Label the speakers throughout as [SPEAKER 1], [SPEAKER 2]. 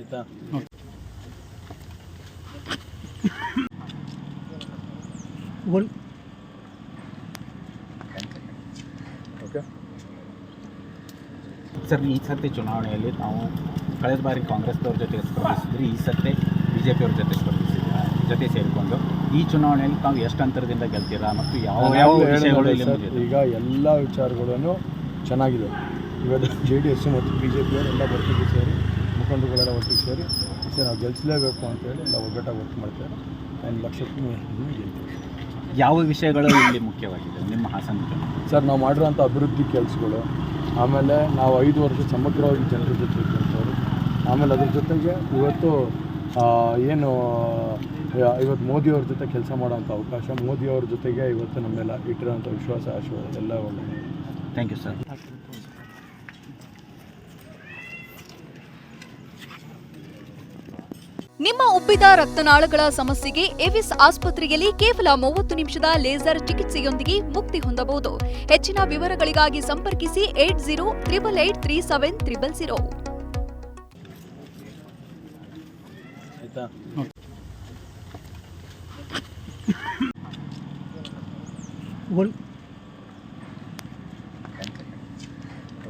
[SPEAKER 1] ಆಯಿತಾ.
[SPEAKER 2] Okay
[SPEAKER 3] sir, ಈ ಸರ್ತಿ ಚುನಾವಣೆಯಲ್ಲಿ ನಾವು ಕಳೆದ ಬಾರಿ ಕಾಂಗ್ರೆಸ್ದವ್ರ ಜೊತೆ ಸ್ಪರ್ಧಿಸಿದ್ರಿ, ಈ ಸರ್ತಿ BJP ಅವ್ರ ಜೊತೆ ಸೇರಿಕೊಂಡು ಈ ಚುನಾವಣೆಯಲ್ಲಿ ತಾವು ಎಷ್ಟು ಅಂತರದಿಂದ ಗೆಲ್ತೀರಾ ಮತ್ತು ಯಾವ ವಿಷಯಗಳು ಇಲ್ಲಿ ಮುಗಿದಿದೆ?
[SPEAKER 2] ಈಗ ಎಲ್ಲ ವಿಚಾರಗಳನ್ನು ಚೆನ್ನಾಗಿದೆ. ಇವತ್ತು JDS ಮತ್ತು BJP ಅವರೆಲ್ಲ ಒಟ್ಟಿಗೆ ಸೇರಿ, ಮುಖಂಡರುಗಳೆಲ್ಲ ಒಟ್ಟಿಗೆ ಸೇರಿ ಸರ್ ನಾವು ಗೆಲ್ಲಿಸಲೇಬೇಕು ಅಂತೇಳಿ ಎಲ್ಲ ಒಗ್ಗಟ್ಟಾಗಿ ವರ್ಕ್ ಮಾಡ್ತಾರೆ. 5 ಲಕ್ಷಕ್ಕೂ ಗೆಲ್ತೀವಿ.
[SPEAKER 3] ಯಾವ ವಿಷಯಗಳು ಇಲ್ಲಿ ಮುಖ್ಯವಾಗಿದೆ ನಿಮ್ಮ ಹಾಸನ ಚುನಾವಣೆ?
[SPEAKER 2] ಸರ್ ನಾವು ಮಾಡಿರೋಂಥ ಅಭಿವೃದ್ಧಿ ಕೆಲಸಗಳು, ಆಮೇಲೆ ನಾವು 5 ವರ್ಷ ಸಮಗ್ರವಾಗಿ ಜನರ ಜೊತೆ ಇದ್ದಂಥವ್ರು, ಆಮೇಲೆ ಅದ್ರ ಜೊತೆಗೆ ಇವತ್ತು ಇವತ್ತು ಮೋದಿಯವ್ರ ಜೊತೆ ಕೆಲಸ ಮಾಡೋಂಥ ಅವಕಾಶ, ಮೋದಿಯವ್ರ ಜೊತೆಗೆ ಇವತ್ತು ನಮ್ಮೆಲ್ಲ ಇಟ್ಟಿರೋಂಥ ವಿಶ್ವಾಸ ಆಶೀರ್ವಾದ ಎಲ್ಲ ಒಳ್ಳೆಯದು.
[SPEAKER 3] Thank you sir.
[SPEAKER 4] ನಿಮ್ಮ ಉಬ್ಬಿದ ರಕ್ತನಾಳಗಳ ಸಮಸ್ಯೆಗೆ ಎವಿಸ್ ಆಸ್ಪತ್ರೆಯಲ್ಲಿ ಕೇವಲ 30 ನಿಮಿಷದ ಲೇಸರ್ ಚಿಕಿತ್ಸೆಯೊಂದಿಗೆ ಮುಕ್ತಿ ಹೊಂದಬಹುದು. ಹೆಚ್ಚಿನ ವಿವರಗಳಿಗಾಗಿ ಸಂಪರ್ಕಿಸಿ 8088837300.
[SPEAKER 1] ಆಯಿತಾ.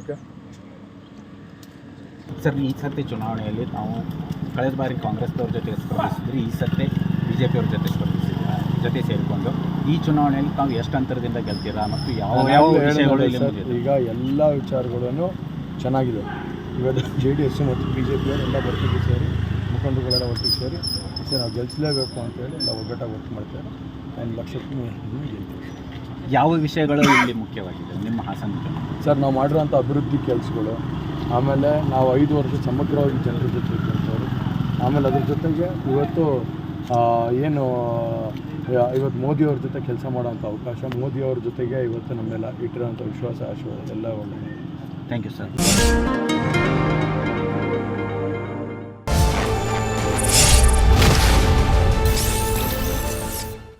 [SPEAKER 2] ಓಕೆ
[SPEAKER 3] ಸರ್, ಈ ಸರ್ತಿ ಚುನಾವಣೆಯಲ್ಲಿ ನಾವು ಕಳೆದ ಬಾರಿ ಕಾಂಗ್ರೆಸ್ದವ್ರ ಜೊತೆ ಸ್ಪರ್ಧಿಸಿದ್ರಿ, ಈ ಸರ್ತಿ BJP ಅವ್ರ ಜೊತೆ ಸೇರಿಕೊಂಡು ಈ ಚುನಾವಣೆಯಲ್ಲಿ ತಾವು ಎಷ್ಟು ಅಂತರದಿಂದ ಗೆಲ್ತೀರಾ ಮತ್ತು ಯಾವ ವಿಷಯಗಳು ಇಲ್ಲಿ ಮುಗಿದಿದೆ?
[SPEAKER 2] ಈಗ ಎಲ್ಲ ವಿಚಾರಗಳನ್ನು ಚೆನ್ನಾಗಿದೆ. ಇವತ್ತು JDS ಮತ್ತು BJP ಅವರೆಲ್ಲ ಒಟ್ಟಿಗೆ ಸೇರಿ, ಮುಖಂಡರುಗಳೆಲ್ಲ ಒಟ್ಟಿಗೆ ಸೇರಿ ಸರ್ ನಾವು ಗೆಲ್ಲಿಸಲೇಬೇಕು ಅಂತೇಳಿ ಎಲ್ಲ ಒಗ್ಗಟ್ಟಾಗಿ ವರ್ಕ್ ಮಾಡ್ತಾರೆ. 5 ಲಕ್ಷಕ್ಕೂ ಗೆಲ್ತೀವಿ.
[SPEAKER 3] ಯಾವ ವಿಷಯಗಳು ಇಲ್ಲಿ ಮುಖ್ಯವಾಗಿದೆ ನಿಮ್ಮ ಹಾಸನ ಚುನಾವಣೆ?
[SPEAKER 2] ಸರ್ ನಾವು ಮಾಡಿರೋಂಥ ಅಭಿವೃದ್ಧಿ ಕೆಲಸಗಳು, ಆಮೇಲೆ ನಾವು 5 ವರ್ಷ ಸಮಗ್ರವಾಗಿ ಜನರ ಜೊತೆ ಇದ್ದಂಥವ್ರು, ಆಮೇಲೆ ಅದ್ರ ಜೊತೆಗೆ ಇವತ್ತು ಇವತ್ತು ಮೋದಿಯವ್ರ ಜೊತೆ ಕೆಲಸ ಮಾಡೋಂಥ ಅವಕಾಶ, ಮೋದಿಯವ್ರ ಜೊತೆಗೆ ಇವತ್ತು ನಮ್ಮೆಲ್ಲ ಇಟ್ಟಿರೋಂಥ ವಿಶ್ವಾಸ ಆಶೀರ್ವಾದ ಎಲ್ಲ ಒಳ್ಳೆಯದು.
[SPEAKER 3] Thank you sir.